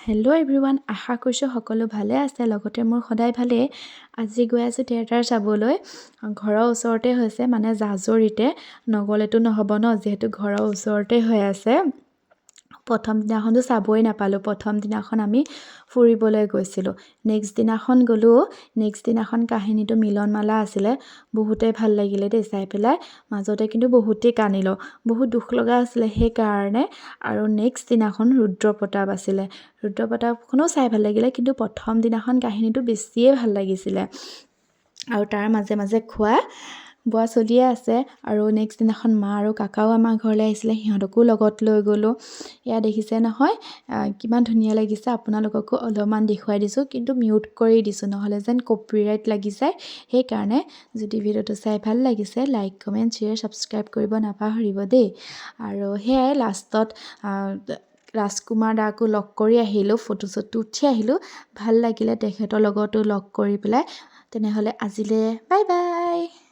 Hello' everyone, আশা কৰিছোঁ সকলো ভালে আছে। লগতে মোৰ সদায় ভালেই। আজি গৈ আছোঁ থিয়েটাৰ চাবলৈ। ঘৰৰ ওচৰতে হৈছে, মানে জাজৰিতে, নগ'লেতো নহ'ব ন, যিহেতু ঘৰৰ ওচৰতে হৈ আছে। প্ৰথম দিনাখনতো চাবই নাপালোঁ। প্ৰথম দিনাখন আমি ফুৰিবলৈ গৈছিলোঁ। নেক্সট দিনাখন গ'লোঁ। নেক্সট দিনাখন কাহিনীটো মিলনমালা আছিলে। বহুতেই ভাল লাগিলে দেই চাই পেলাই। মাজতে কিন্তু বহুতেই কান্দিলোঁ। বহুত দুখ লগা আছিলে সেইকাৰণে। আৰু নেক্সট দিনাখন ৰুদ্ৰপ্ৰতাপ আছিলে। ৰুদ্ৰপ্ৰতাপখনো চাই ভাল লাগিলে, কিন্তু প্ৰথম দিনাখন কাহিনীটো বেছিয়ে ভাল লাগিছিলে। আৰু তাৰ মাজে মাজে খোৱা বোৱা চলিয়ে আছে। আৰু নেক্সট দিনাখন মা আৰু কাকাও আমাৰ ঘৰলৈ আহিছিলে, সিহঁতকো লগত লৈ গ'লোঁ। এয়া দেখিছে নহয়, কিমান ধুনীয়া লাগিছে। আপোনালোককো অলপমান দেখুৱাই দিছোঁ, কিন্তু মিউট কৰি দিছোঁ, নহ'লে যেন কপিৰাইট লাগি যায়। সেইকাৰণে যদি ভিডিঅ'টো চাই ভাল লাগিছে, লাইক, কমেণ্ট, শ্বেয়াৰ, ছাবস্ক্ৰাইব কৰিব নাপাহৰিব দেই। আৰু সেয়াই লাষ্টত ৰাজকুমাৰ দাকো লগ কৰি আহিলোঁ, ফটো চটো উঠি আহিলোঁ। ভাল লাগিলে তেখেতৰ লগতো লগ কৰি পেলাই। তেনেহ'লে আজিলৈ বাই বাই।